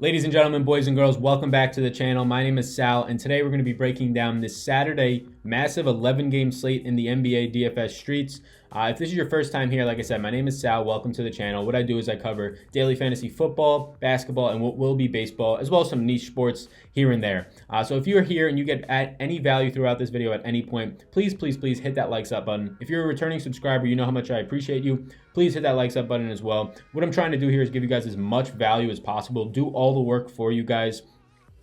Ladies and gentlemen, boys and girls, welcome back to the channel. My name is Sal, and today we're going to be breaking down this Saturday massive 11-game slate in the NBA DFS streets. If this is your first time here, like I said, my name is Sal. Welcome to the channel. What I do is I cover daily fantasy football, basketball, and what will be baseball, as well as some niche sports here and there. So if you are here and you get any value throughout this video at any point, please hit that likes up button. If you're a returning subscriber, you know how much I appreciate you. Please hit that likes up button as well. What I'm trying to do here is give you guys as much value as possible, do all the work for you guys,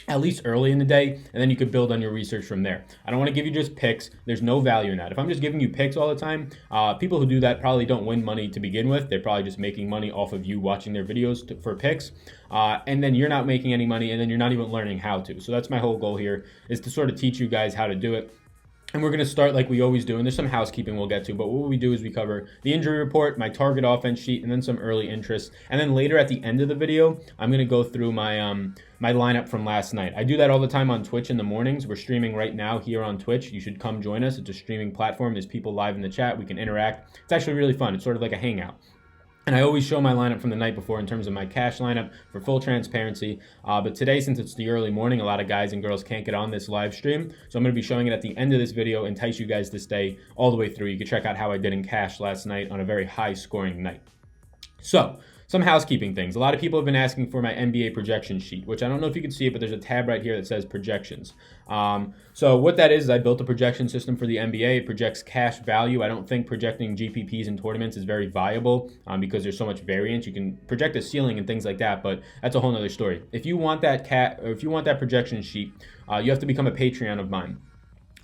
at least early in the day, and then you could build on your research from there. I don't want to give you just picks. There's no value in that. If I'm just giving you picks all the time, people who do that probably don't win money to begin with. They're probably just making money off of you watching their videos for picks, and then you're not making any money, and then you're not even learning how to. So that's my whole goal here, is to sort of teach you guys how to do it. And we're going to start like we always do, and there's some housekeeping we'll get to, but what we do is we cover the injury report, my target offense sheet, and then some early interest. And then later at the end of the video, I'm going to go through my my lineup from last night. I do that all the time on Twitch in the mornings. We're streaming right now here on Twitch. You should come join us. It's a streaming platform. There's people live in the chat. We can interact. It's actually really fun. It's sort of like a hangout. And I always show my lineup from the night before in terms of my cash lineup for full transparency. But today, since it's the early morning, a lot of guys and girls can't get on this live stream. So I'm going to be showing it at the end of this video, entice you guys to stay all the way through. You can check out how I did in cash last night on a very high scoring night. So, some housekeeping things. A lot of people have been asking for my NBA projection sheet, which I don't know if you can see it, but there's a tab right here that says projections. So what that is I built a projection system for the NBA. It projects cash value. I don't think projecting GPPs in tournaments is very viable because there's so much variance. You can project a ceiling and things like that, but that's a whole nother story. If you want that projection sheet, you have to become a Patreon of mine.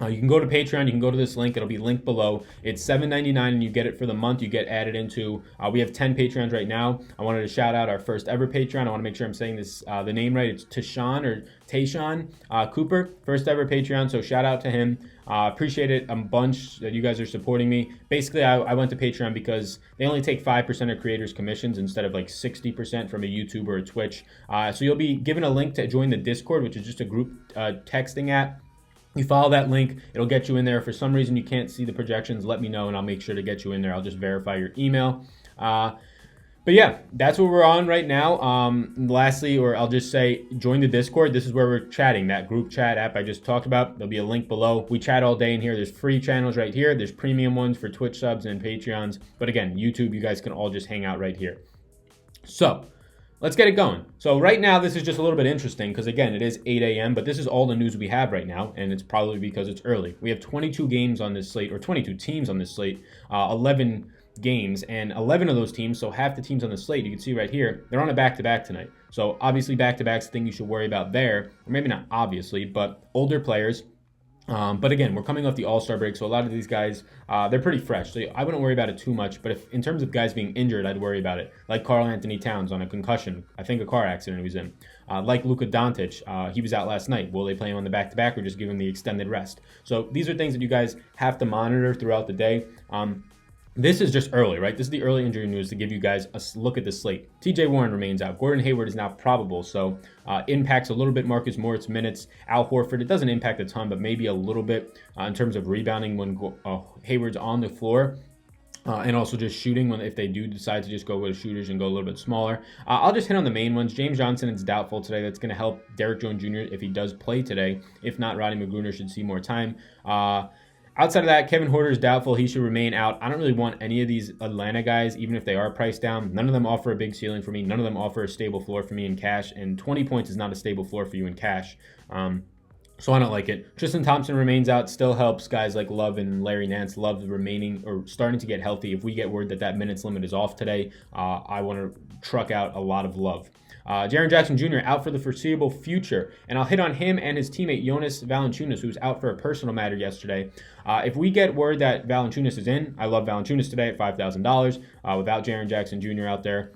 You can go to Patreon, you can go to this link, it'll be linked below. It's $7.99 and you get it for the month. You get added into, we have 10 Patreons right now. I wanted to shout out our first ever Patreon. I want to make sure I'm saying this the name right. It's Tayshawn Cooper, first ever Patreon, so shout out to him. Appreciate it a bunch that you guys are supporting me. Basically, I went to Patreon because they only take 5% of creators' commissions instead of like 60% from a YouTube or a Twitch. So you'll be given a link to join the Discord, which is just a group texting app. You follow that link, it'll get you in there. If for some reason you can't see the projections, let me know and I'll make sure to get you in there. I'll just verify your email. But yeah, that's what we're on right now. Lastly, or I'll just say, join the Discord. This is where we're chatting, that group chat app I just talked about. There'll be a link below. We chat all day in here. There's free channels right here. There's premium ones for Twitch subs and Patreons. But again, YouTube, you guys can all just hang out right here. So, let's get it going. So right now, this is just a little bit interesting because, again, it is 8 a.m., but this is all the news we have right now, and it's probably because it's early. We have 22 games on this slate, or 22 teams on this slate, 11 games, and 11 of those teams, so half the teams on the slate, you can see right here, they're on a back-to-back tonight. So obviously, back-to-back's the thing you should worry about there, or maybe not obviously, but older players. But again, we're coming off the All-Star break, so a lot of these guys, they're pretty fresh. So I wouldn't worry about it too much, but if in terms of guys being injured, I'd worry about it. Like Karl Anthony Towns on a concussion, I think a car accident he was in. Like Luka Doncic, he was out last night. Will they play him on the back-to-back or just give him the extended rest? So these are things that you guys have to monitor throughout the day. This is just early, right? This is the early injury news to give you guys a look at the slate. TJ Warren remains out. Gordon Hayward is now probable, so impacts a little bit Marcus Morris minutes. Al Horford, it doesn't impact a ton, but maybe a little bit in terms of rebounding when Hayward's on the floor. And also just shooting if they do decide to just go with shooters and go a little bit smaller. I'll just hit on the main ones. James Johnson is doubtful today. That's going to help Derrick Jones Jr. if he does play today. If not, Rodney McGruner should see more time. Outside of that, Kevin Huerter is doubtful. He should remain out. I don't really want any of these Atlanta guys, even if they are priced down. None of them offer a big ceiling for me. None of them offer a stable floor for me in cash. And 20 points is not a stable floor for you in cash. So I don't like it. Tristan Thompson remains out. Still helps guys like Love and Larry Nance. Love remaining or starting to get healthy. If we get word that minutes limit is off today, I want to truck out a lot of Love. Jaren Jackson Jr. out for the foreseeable future, and I'll hit on him and his teammate Jonas Valanciunas, who's out for a personal matter yesterday. If we get word that Valanciunas is in, I love Valanciunas today at $5,000. Without Jaren Jackson Jr. out there,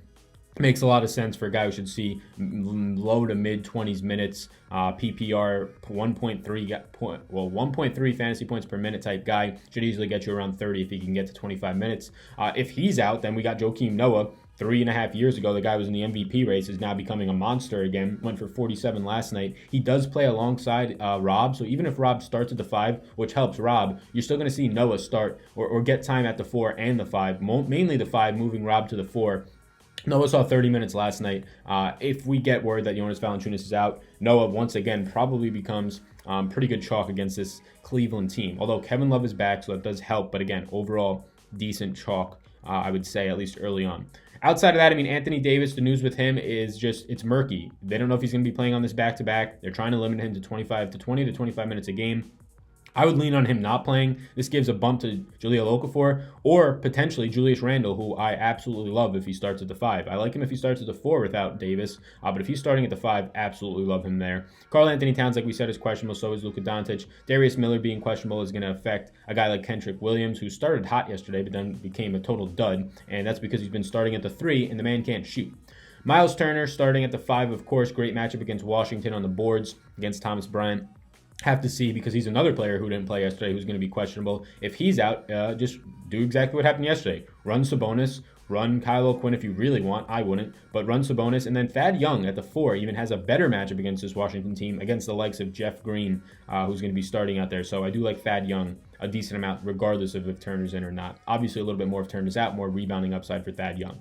makes a lot of sense for a guy who should see low to mid 20s minutes, PPR 1.3 fantasy points per minute type guy. Should easily get you around 30 if he can get to 25 minutes. If he's out, then we got Joakim Noah. 3.5 years ago, the guy was in the MVP race, is now becoming a monster again. Went for 47 last night. He does play alongside Rob, so even if Rob starts at the 5, which helps Rob, you're still going to see Noah start or get time at the 4 and the 5, mainly the 5, moving Rob to the 4. Noah saw 30 minutes last night. If we get word that Jonas Valanciunas is out, Noah once again probably becomes pretty good chalk against this Cleveland team. Although Kevin Love is back, so that does help. But again, overall, decent chalk, I would say, at least early on. Outside of that, I mean, Anthony Davis, the news with him is just, it's murky. They don't know if he's going to be playing on this back-to-back. They're trying to limit him to 20 to 25 minutes a game. I would lean on him not playing. This gives a bump to Jahlil Okafor or potentially Julius Randle, who I absolutely love if he starts at the 5. I like him if he starts at the 4 without Davis, but if he's starting at the 5, absolutely love him there. Karl-Anthony Towns, like we said, is questionable. So is Luka Doncic. Darius Miller being questionable is going to affect a guy like Kendrick Williams, who started hot yesterday but then became a total dud, and that's because he's been starting at the 3 and the man can't shoot. Miles Turner starting at the 5, of course. Great matchup against Washington on the boards against Thomas Bryant. Have to see, because he's another player who didn't play yesterday who's going to be questionable. If he's out, just do exactly what happened yesterday. Run Sabonis, run Kyle O'Quinn if you really want. I wouldn't, but run Sabonis. And then Thad Young at the 4 even has a better matchup against this Washington team, against the likes of Jeff Green, who's going to be starting out there. So I do like Thad Young a decent amount, regardless of if Turner's in or not. Obviously, a little bit more if Turner's out, more rebounding upside for Thad Young.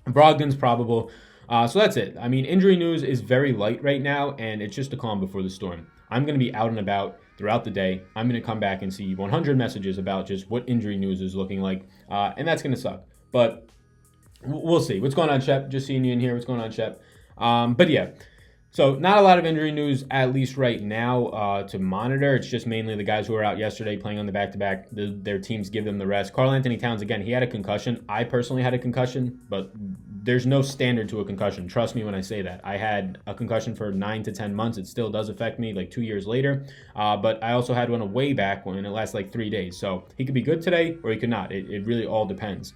Brogdon's probable. So that's it. I mean, injury news is very light right now, and it's just a calm before the storm. I'm going to be out and about throughout the day. I'm going to come back and see 100 messages about just what injury news is looking like, and that's going to suck. But we'll see. What's going on, Shep? Just seeing you in here. What's going on, Shep? But yeah, so not a lot of injury news, at least right now, to monitor. It's just mainly the guys who were out yesterday playing on the back-to-back. Their teams give them the rest. Karl-Anthony Towns, again, he had a concussion. I personally had a concussion, but there's no standard to a concussion. Trust me when I say that. I had a concussion for 9 to 10 months. It still does affect me like 2 years later. But I also had one way back when it lasts like 3 days. So he could be good today or he could not. It really all depends.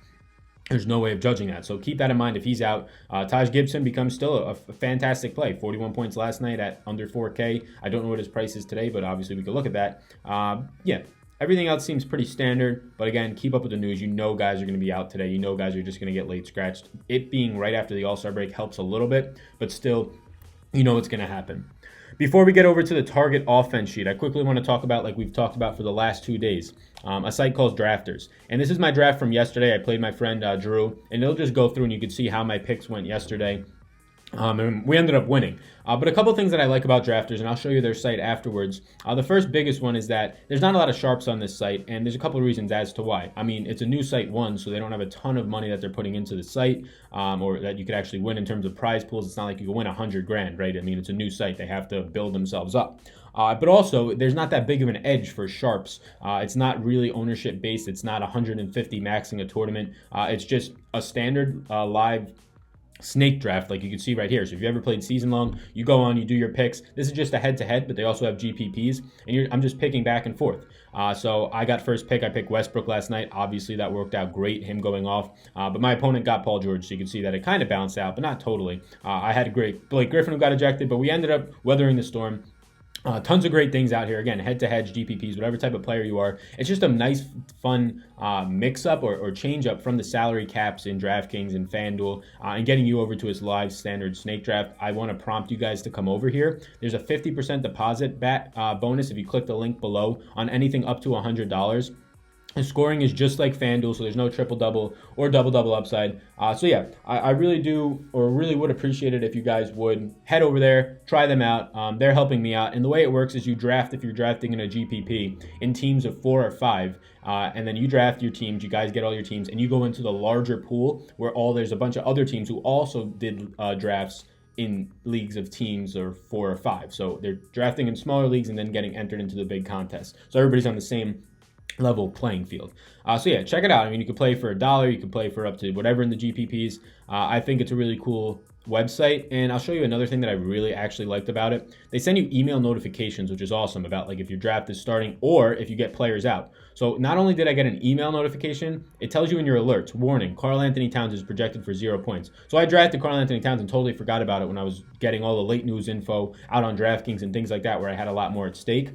There's no way of judging that. So keep that in mind if he's out. Taj Gibson becomes still a fantastic play. 41 points last night at under 4K. I don't know what his price is today, but obviously we could look at that. Yeah. Everything else seems pretty standard, but again, keep up with the news. You know guys are going to be out today. You know guys are just going to get late scratched. It being right after the All-Star break helps a little bit, but still, you know what's going to happen. Before we get over to the target offense sheet, I quickly want to talk about, like we've talked about for the last 2 days, a site called Drafters. And this is my draft from yesterday. I played my friend Drew, and it'll just go through and you can see how my picks went yesterday. And we ended up winning. But a couple things that I like about Drafters, and I'll show you their site afterwards. The first biggest one is that there's not a lot of sharps on this site, and there's a couple of reasons as to why. I mean, it's a new site, so they don't have a ton of money that they're putting into the site, or that you could actually win in terms of prize pools. It's not like you can win $100,000, right? I mean, it's a new site. They have to build themselves up. But also, there's not that big of an edge for sharps. It's not really ownership based. It's not 150 maxing a tournament. It's just a standard live snake draft, like you can see right here. So if you ever played season long, you go on, you do your picks. This is just a head-to-head, but they also have GPPs, and I'm just picking back and forth. So I got first pick. I picked Westbrook last night. Obviously, that worked out great, him going off. But my opponent got Paul George, so you can see that it kind of bounced out, but not totally. I had a great Blake Griffin who got ejected, but we ended up weathering the storm. Tons of great things out here. Again, head-to-head, GPPs, whatever type of player you are. It's just a nice, fun mix-up or change-up from the salary caps in Draftkings and FanDuel and getting you over to its live standard snake draft. I want to prompt you guys to come over here. There's a 50% deposit bonus if you click the link below on anything up to $100. The scoring is just like FanDuel, so there's no triple-double or double-double upside. So yeah, I really do, or really would appreciate it if you guys would head over there, try them out. They're helping me out. And the way it works is you draft, if you're drafting in a GPP, in teams of 4 or 5. And then you draft your teams, you guys get all your teams, and you go into the larger pool where there's a bunch of other teams who also did drafts in leagues of teams or 4 or 5. So they're drafting in smaller leagues and then getting entered into the big contest. So everybody's on the same level playing field. So yeah, check it out. I mean, you can play for $1, you can play for up to whatever in the GPPs. I think it's a really cool website, and I'll show you another thing that I really actually liked about it. They send you email notifications, which is awesome, about like if your draft is starting or if you get players out. So not only did I get an email notification, it tells you in your alerts, warning, Karl-Anthony Towns is projected for 0 points. So I drafted Karl-Anthony Towns and totally forgot about it when I was getting all the late news info out on Draftkings and things like that, where I had a lot more at stake.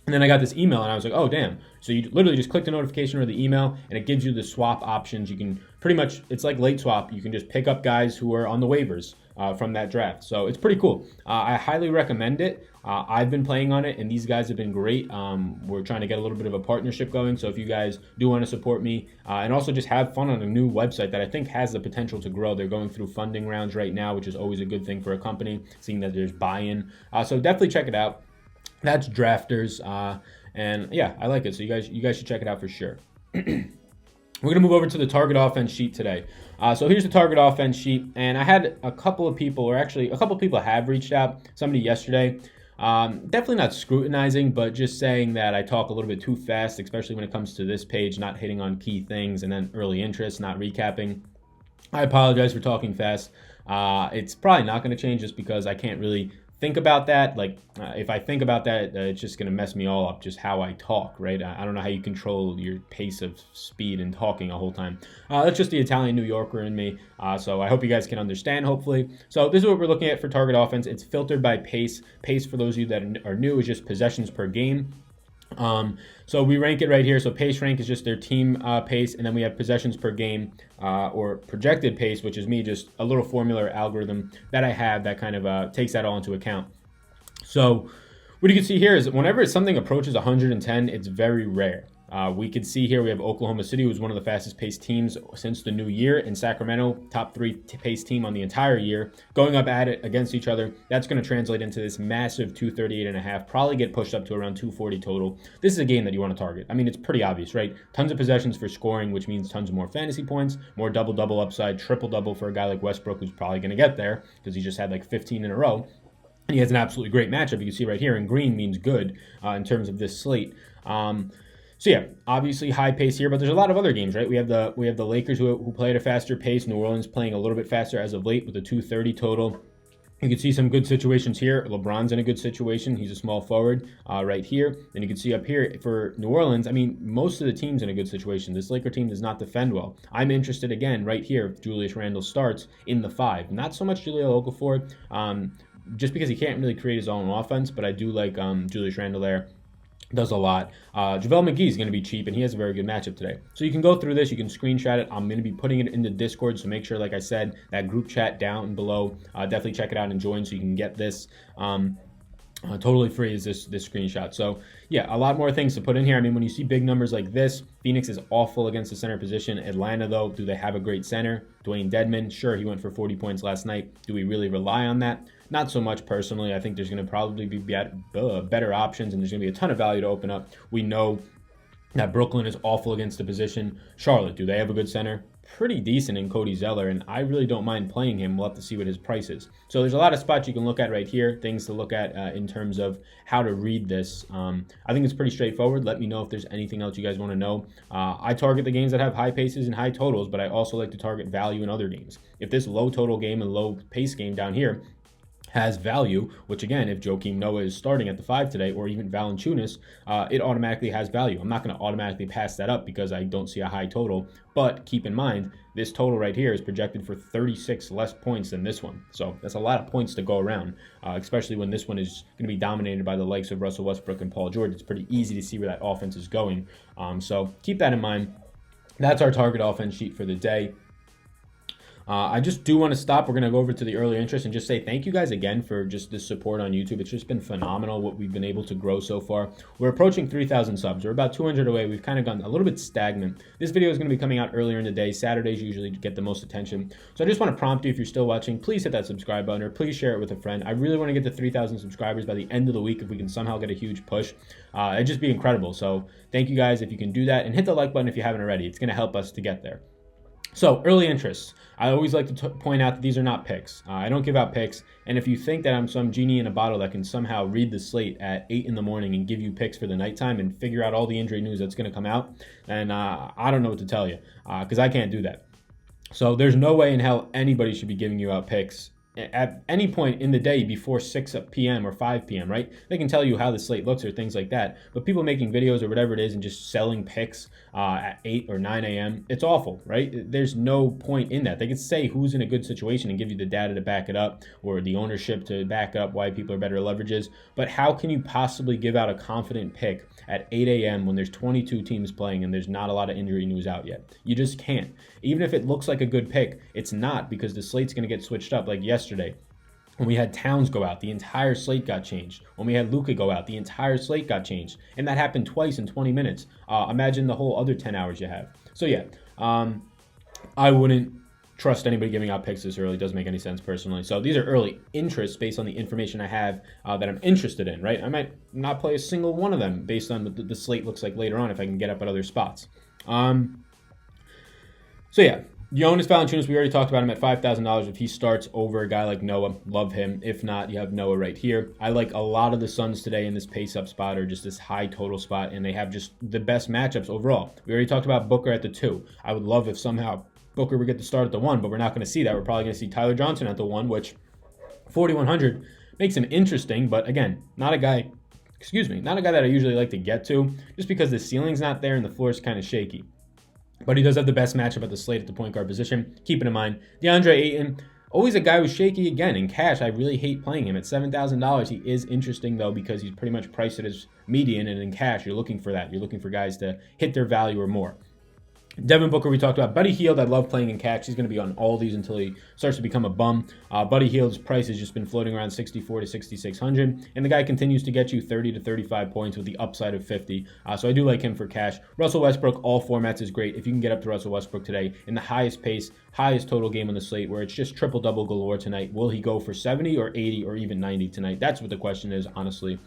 And then I got this email and I was like, oh, damn. So you literally just click the notification or the email and it gives you the swap options. You can pretty much, it's like late swap. You can just pick up guys who are on the waivers from that draft. So it's pretty cool. I highly recommend it. I've been playing on it, and these guys have been great. We're trying to get a little bit of a partnership going, so if you guys do want to support me and also just have fun on a new website that I think has the potential to grow. They're going through funding rounds right now, which is always a good thing for a company, seeing that there's buy-in. So definitely check it out. That's Drafters, and yeah, I like it. So you guys should check it out for sure. We're going to move over to the target offense sheet today. So here's the target offense sheet, and I had a couple of people, or actually a couple of people have reached out. Somebody yesterday, definitely not scrutinizing, but just saying that I talk a little bit too fast, especially when it comes to this page, not hitting on key things, and then early interest, not recapping. I apologize for talking fast. It's probably not going to change just because I can't really think about that. Like if I think about that, it's just going to mess me all up, just how I talk, right? I don't know how you control your pace of speed and talking a whole time. That's just the Italian New Yorker in me. So I hope you guys can understand, hopefully. So this is what we're looking at for target offense. It's filtered by pace. Pace, for those of you that are new, is just possessions per game. So we rank it right here. So pace rank is just their team pace, and then we have possessions per game or projected pace, which is me, just a little formula or algorithm that I have that kind of takes that all into account. So what you can see here is whenever something approaches 110, it's very rare. We can see here we have Oklahoma City, who's one of the fastest paced teams since the new year, and Sacramento, top 3 pace team on the entire year, going up at it against each other. That's going to translate into this massive 238.5, probably get pushed up to around 240 total. This is a game that you want to target. I mean, it's pretty obvious, right? Tons of possessions for scoring, which means tons more fantasy points, more double-double upside, triple-double for a guy like Westbrook, who's probably going to get there because he just had like 15 in a row. And he has an absolutely great matchup. You can see right here, and green means good in terms of this slate. So yeah, obviously high pace here, but there's a lot of other games, right? We have the Lakers who play at a faster pace. New Orleans playing a little bit faster as of late with a 230 total. You can see some good situations here. LeBron's in a good situation. He's a small forward right here. And you can see up here for New Orleans, I mean, most of the team's in a good situation. This Laker team does not defend well. I'm interested again right here if Julius Randle starts in the 5. Not so much Jahlil Okafor, just because he can't really create his own offense, but I do like Julius Randle there. Does a lot. JaVale McGee is going to be cheap, and he has a very good matchup today. So you can go through this. You can screenshot it. I'm going to be putting it in the Discord, so make sure, like I said, that group chat down below. Definitely check it out and join so you can get this. Totally free is this screenshot. So yeah, a lot more things to put in here. I mean, when you see big numbers like this, Phoenix is awful against the center position. Atlanta, though, do they have a great center? Dwayne Dedmon, sure, he went for 40 points last night. Do we really rely on that? Not so much personally. I think there's going to probably be better options, and there's going to be a ton of value to open up. We know that Brooklyn is awful against the position. Charlotte, do they have a good center? Pretty decent in Cody Zeller, and I really don't mind playing him. We'll have to see what his price is. So there's a lot of spots you can look at right here, things to look at in terms of how to read this. I think it's pretty straightforward. Let me know if there's anything else you guys want to know. I target the games that have high paces and high totals, but I also like to target value in other games. If this low total game and low pace game down here has value, which again, if Joakim Noah is starting at the 5 today, or even Valanciunas, it automatically has value. I'm not going to automatically pass that up because I don't see a high total, but keep in mind, this total right here is projected for 36 less points than this one. So that's a lot of points to go around, especially when this one is going to be dominated by the likes of Russell Westbrook and Paul George. It's pretty easy to see where that offense is going. So keep that in mind. That's our target offense sheet for the day. I just do want to stop. We're going to go over to the early interest and just say thank you guys again for just this support on YouTube. It's just been phenomenal what we've been able to grow so far. We're approaching 3,000 subs. We're about 200 away. We've kind of gone a little bit stagnant. This video is going to be coming out earlier in the day. Saturdays usually get the most attention. So I just want to prompt you, if you're still watching, please hit that subscribe button or please share it with a friend. I really want to get to 3,000 subscribers by the end of the week if we can somehow get a huge push. It'd just be incredible. So thank you guys if you can do that, and hit the like button if you haven't already. It's going to help us to get there. So, early interests. I always like to point out that these are not picks. I don't give out picks. And if you think that I'm some genie in a bottle that can somehow read the slate at 8 in the morning and give you picks for the nighttime and figure out all the injury news that's going to come out, then I don't know what to tell you, because I can't do that. So, there's no way in hell anybody should be giving you out picks at any point in the day before 6 p.m. or 5 p.m., right? They can tell you how the slate looks or things like that. But people making videos or whatever it is and just selling picks at 8 or 9 a.m., it's awful, right? There's no point in that. They can say who's in a good situation and give you the data to back it up or the ownership to back up why people are better leverages. But how can you possibly give out a confident pick at 8 a.m. when there's 22 teams playing and there's not a lot of injury news out yet? You just can't. Even if it looks like a good pick, it's not, because the slate's going to get switched up like yesterday. When we had Towns go out, the entire slate got changed. When we had Luka go out, the entire slate got changed. And that happened twice in 20 minutes. Imagine the whole other 10 hours you have. So yeah, I wouldn't trust anybody giving out picks this early. It doesn't make any sense personally. So these are early interests based on the information I have that I'm interested in, right? I might not play a single one of them based on what the slate looks like later on if I can get up at other spots. So yeah, Jonas Valanciunas, we already talked about him at $5,000. If he starts over a guy like Noah, love him. If not, you have Noah right here. I like a lot of the Suns today in this pace-up spot or just this high total spot, and they have just the best matchups overall. We already talked about Booker at the 2. I would love if somehow Booker would get the start at the 1, but we're not going to see that. We're probably going to see Tyler Johnson at the 1, which 4,100 makes him interesting, but again, not a guy that I usually like to get to, just because the ceiling's not there and the floor is kind of shaky. But he does have the best matchup at the slate at the point guard position. Keeping in mind, DeAndre Ayton, always a guy who's shaky again. In cash, I really hate playing him. At $7,000, he is interesting, though, because he's pretty much priced at his median, and in cash, you're looking for that. You're looking for guys to hit their value or more. Devin Booker, we talked about. Buddy Hield, I love playing in cash. He's going to be on all these until he starts to become a bum. Buddy Hield's price has just been floating around 64 to 6,600, and the guy continues to get you 30 to 35 points with the upside of 50. So I do like him for cash. Russell Westbrook, all formats is great. If you can get up to Russell Westbrook today in the highest pace, highest total game on the slate, where it's just triple-double galore tonight, will he go for 70 or 80 or even 90 tonight? That's what the question is, honestly.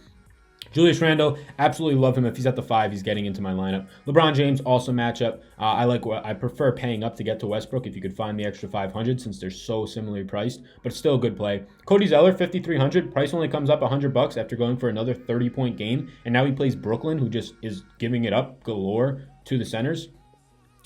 Julius Randle, absolutely love him. If he's at the 5, he's getting into my lineup. LeBron James, also matchup. I prefer paying up to get to Westbrook if you could find the extra 500 since they're so similarly priced, but it's still a good play. Cody Zeller, 5,300. Price only comes up $100 after going for another 30-point game, and now he plays Brooklyn, who just is giving it up galore to the centers.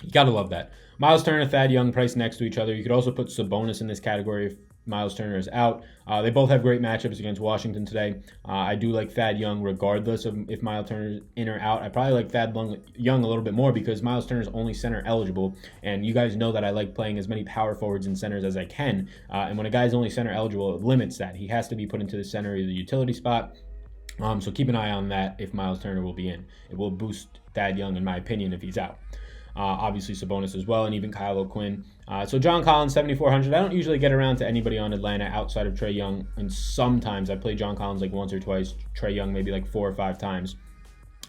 You gotta love that. Miles Turner, Thad Young, priced next to each other. You could also put Sabonis in this category if Miles Turner is out. They both have great matchups against Washington today. I do like Thad Young regardless of if Miles Turner is in or out. I probably like Thad Young a little bit more because Miles Turner is only center eligible. And you guys know that I like playing as many power forwards and centers as I can. And when a guy's only center eligible, it limits that. He has to be put into the center of the utility spot. So keep an eye on that if Miles Turner will be in. It will boost Thad Young, in my opinion, if he's out. Obviously Sabonis as well, and even Kyle O'Quinn. So John Collins, 7,400. I don't usually get around to anybody on Atlanta outside of Trae Young, and sometimes I play John Collins like once or twice, Trae Young maybe like 4 or 5 times.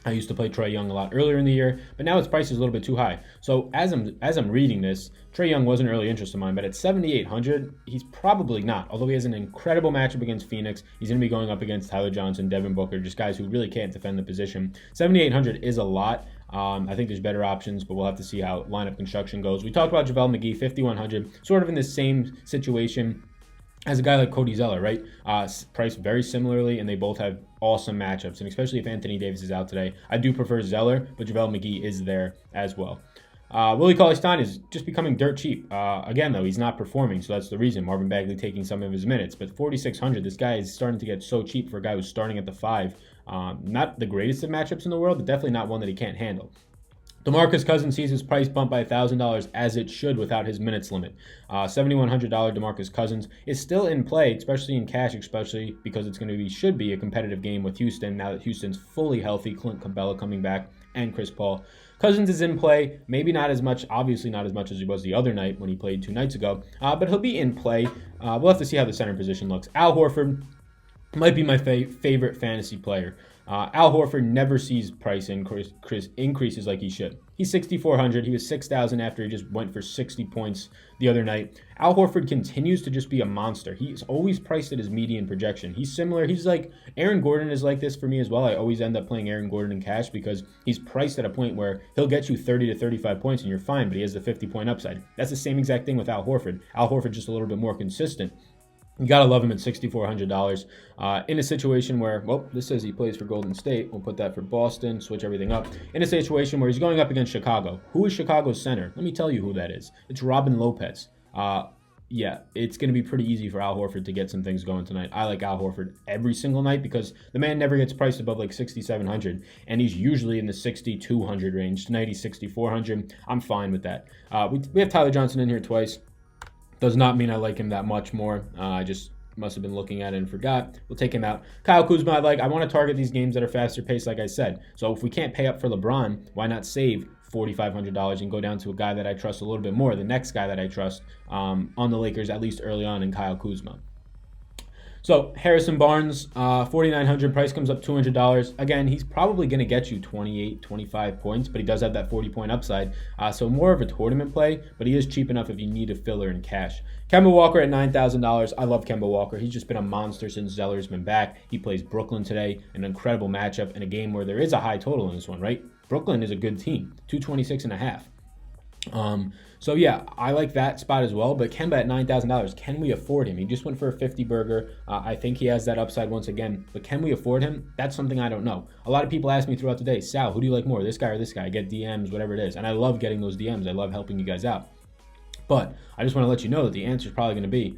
I used to play Trae Young a lot earlier in the year, but now his price is a little bit too high. So as I'm reading this, Trae Young wasn't an early interest of mine, but at 7,800, he's probably not. Although he has an incredible matchup against Phoenix, he's going to be going up against Tyler Johnson, Devin Booker, just guys who really can't defend the position. 7,800 is a lot. I think there's better options, but we'll have to see how lineup construction goes. We talked about JaVale McGee, 5,100, sort of in the same situation as a guy like Cody Zeller, right? Priced very similarly, and they both have awesome matchups, and especially if Anthony Davis is out today. I do prefer Zeller, but JaVale McGee is there as well. Willie Cauley-Stein is just becoming dirt cheap. Again, though, he's not performing, so that's the reason. Marvin Bagley taking some of his minutes. But 4,600, this guy is starting to get so cheap for a guy who's starting at the 5. Not the greatest of matchups in the world, but definitely not one that he can't handle. DeMarcus Cousins sees his price bump by $1,000 as it should without his minutes limit. $7,100 DeMarcus Cousins is still in play, especially in cash, especially because it's going to should be a competitive game with Houston now that Houston's fully healthy. Clint Capella coming back and Chris Paul. Cousins is in play, maybe not as much, obviously not as much as he was the other night when he played 2 nights ago, but he'll be in play. We'll have to see how the center position looks. Al Horford might be my favorite fantasy player. Al Horford never sees price increases like he should. He's 6,400. He was 6,000 after he just went for 60 points the other night. Al Horford continues to just be a monster. He's always priced at his median projection. He's similar. He's like Aaron Gordon is like this for me as well. I always end up playing Aaron Gordon in cash because he's priced at a point where he'll get you 30 to 35 points and you're fine, but he has the 50-point upside. That's the same exact thing with Al Horford. Al Horford just a little bit more consistent. You got to love him at $6,400 in a situation where, well, this says he plays for Golden State. We'll put that for Boston, switch everything up. In a situation where he's going up against Chicago. Who is Chicago's center? Let me tell you who that is. It's Robin Lopez. Yeah, it's going to be pretty easy for Al Horford to get some things going tonight. I like Al Horford every single night because the man never gets priced above like 6,700, and he's usually in the 6,200 range. Tonight he's 6,400. I'm fine with that. We have Tyler Johnson in here twice. Does not mean I like him that much more. I just must have been looking at it and forgot. We'll take him out. Kyle Kuzma, I want to target these games that are faster paced, like I said. So if we can't pay up for LeBron, why not save $4,500 and go down to a guy that I trust a little bit more, the next guy that I trust on the Lakers, at least early on, in Kyle Kuzma. So Harrison Barnes, 4,900, price comes up $200. Again, he's probably going to get you 28, 25 points, but he does have that 40-point upside. So more of a tournament play, but he is cheap enough if you need a filler in cash. Kemba Walker at $9,000. I love Kemba Walker. He's just been a monster since Zeller's been back. He plays Brooklyn today, an incredible matchup in a game where there is a high total in this one, right? Brooklyn is a good team, 226.5. So yeah, I like that spot as well, but Kemba at $9,000, can we afford him? He just went for a 50 burger. I think he has that upside once again, but can we afford him? That's something I don't know. A lot of people ask me throughout the day, Sal, who do you like more, this guy or this guy? I get DMs, whatever it is, and I love getting those DMs. I love helping you guys out. But I just want to let you know that the answer is probably going to be,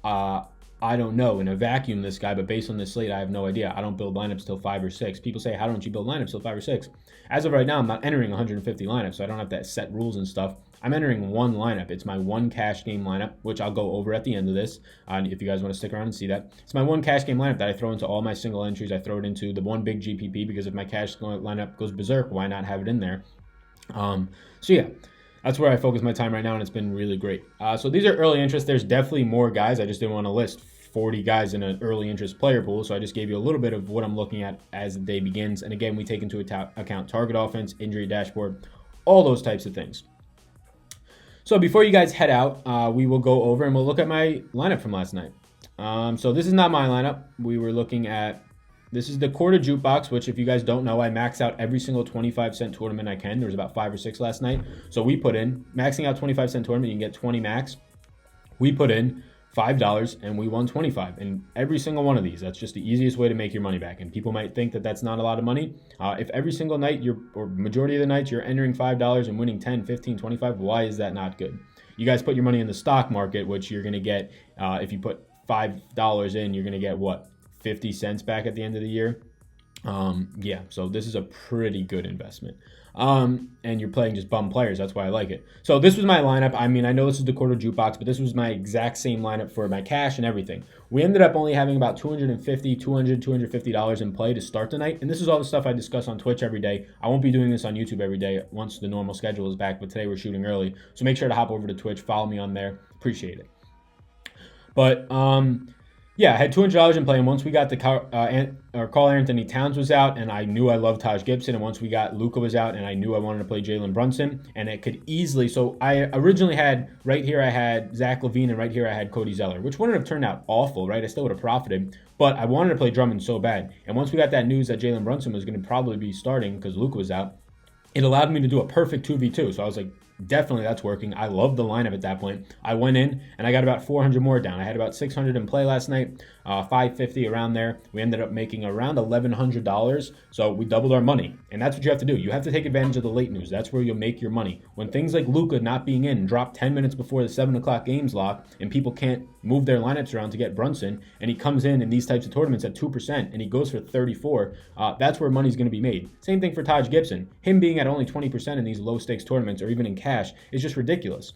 I don't know in a vacuum this guy, but based on this slate, I have no idea. I don't build lineups till 5 or 6. People say, how don't you build lineups till 5 or 6? As of right now, I'm not entering 150 lineups, so I don't have that set rules and stuff. I'm entering one lineup. It's my one cash game lineup, which I'll go over at the end of this, if you guys want to stick around and see that. It's my one cash game lineup that I throw into all my single entries. I throw it into the one big GPP because if my cash lineup goes berserk, why not have it in there? So yeah. That's where I focus my time right now, and it's been really great. So these are early interest. There's definitely more guys. I just didn't want to list 40 guys in an early interest player pool, so I just gave you a little bit of what I'm looking at as the day begins. And again, we take into account target offense, injury dashboard, all those types of things. So before you guys head out, we will go over and we'll look at my lineup from last night. So this is not my lineup. We were looking at, this is the quarter jukebox, which if you guys don't know, I max out every single 25-cent tournament I can. There was about 5 or 6 last night. So we put in, maxing out 25-cent tournament, you can get 20 max. We put in $5 and we won 25 in every single one of these. That's just the easiest way to make your money back. And people might think that that's not a lot of money. If every single night or majority of the nights you're entering $5 and winning 10, 15, 25, why is that not good? You guys put your money in the stock market, which you're going to get, if you put $5 in, you're going to get what? 50 cents back at the end of the year. Yeah, so this is a pretty good investment. And you're playing just bum players. That's why I like it. So this was my lineup. I mean, I know this is the quarter jukebox, but this was my exact same lineup for my cash and everything. We ended up only having about $250 in play to start the night. And this is all the stuff I discuss on Twitch every day. I won't be doing this on YouTube every day once the normal schedule is back, but today we're shooting early. So make sure to hop over to Twitch, follow me on there. Appreciate it. But, yeah, I had $200 in play, and once we got the Karl Anthony Towns was out, and I knew I loved Taj Gibson, and once we got Luka was out, and I knew I wanted to play Jalen Brunson, and it could easily, so I originally had, right here I had Zach LaVine, and right here I had Cody Zeller, which wouldn't have turned out awful, right? I still would have profited, but I wanted to play Drummond so bad, and once we got that news that Jalen Brunson was going to probably be starting because Luka was out, it allowed me to do a perfect 2v2, so I was like, definitely that's working. I love the lineup at that point. I went in and I got about 400 more down. I had about 600 in play last night, 550 around there. We ended up making around $1,100. So we doubled our money. And that's what you have to do. You have to take advantage of the late news. That's where you'll make your money. When things like Luka not being in drop 10 minutes before the 7 o'clock games lock and people can't move their lineups around to get Brunson, and he comes in these types of tournaments at 2% and he goes for 34, that's where money's going to be made. Same thing for Taj Gibson. Him being at only 20% in these low stakes tournaments or even in cash is just ridiculous.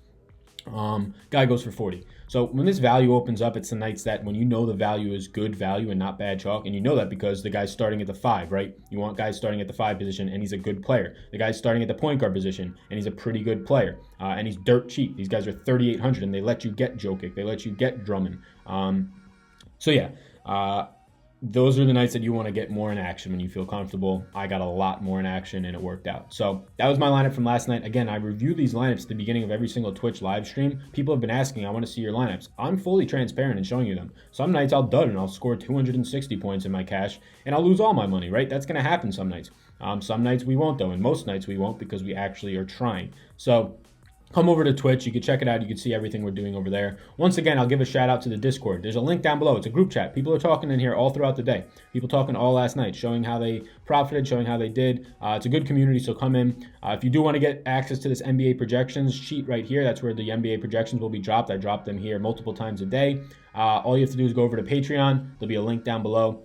Guy goes for 40. So when this value opens up, it's the nights that when you know the value is good value and not bad chalk, and you know that because the guy's starting at the 5, right? You want guys starting at the 5 position, and he's a good player. The guy's starting at the point guard position, and he's a pretty good player, and he's dirt cheap. These guys are 3,800, and they let you get Jokic. They let you get Drummond. So yeah, those are the nights that you want to get more in action when you feel comfortable. I got a lot more in action and it worked out. So that was my lineup from last night. Again, I review these lineups at the beginning of every single Twitch live stream. People have been asking, I want to see your lineups. I'm fully transparent in showing you them. Some nights I'll dud and I'll score 260 points in my cash and I'll lose all my money, right? That's going to happen some nights. Some nights we won't though, and most nights we won't because we actually are trying. So come over to Twitch. You can check it out. You can see everything we're doing over there. Once again, I'll give a shout out to the Discord. There's a link down below. It's a group chat. People are talking in here all throughout the day. People talking all last night, showing how they profited, showing how they did. It's a good community, so come in. If you do want to get access to this NBA projections sheet right here, that's where the NBA projections will be dropped. I drop them here multiple times a day. All you have to do is go over to Patreon. There'll be a link down below.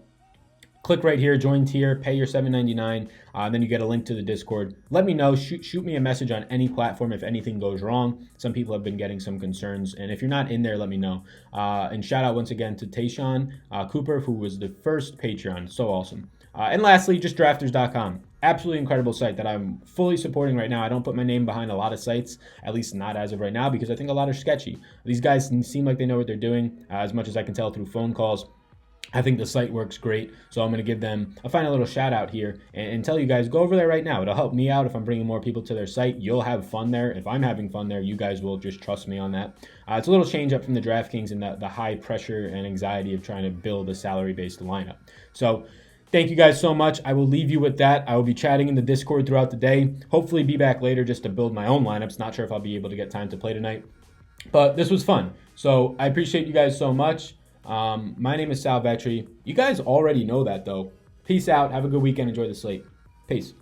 Click right here, join tier, pay your $7.99, and then you get a link to the Discord. Let me know, shoot me a message on any platform if anything goes wrong. Some people have been getting some concerns, and if you're not in there, let me know. And shout out once again to Tayshawn Cooper, who was the first Patreon. So awesome. And lastly, just drafters.com. Absolutely incredible site that I'm fully supporting right now. I don't put my name behind a lot of sites, at least not as of right now, because I think a lot are sketchy. These guys seem like they know what they're doing, as much as I can tell through phone calls. I think the site works great, so I'm going to give them a final little shout out here and tell you guys, go over there right now. It'll help me out if I'm bringing more people to their site. You'll have fun there. If I'm having fun there, you guys will just trust me on that. It's a little change up from the DraftKings and the high pressure and anxiety of trying to build a salary-based lineup. So thank you guys so much. I will leave you with that. I will be chatting in the Discord throughout the day. Hopefully be back later just to build my own lineups. Not sure if I'll be able to get time to play tonight, but this was fun. So I appreciate you guys so much. My name is Sal Vetri. You guys already know that, though. Peace out. Have a good weekend. Enjoy the slate. Peace.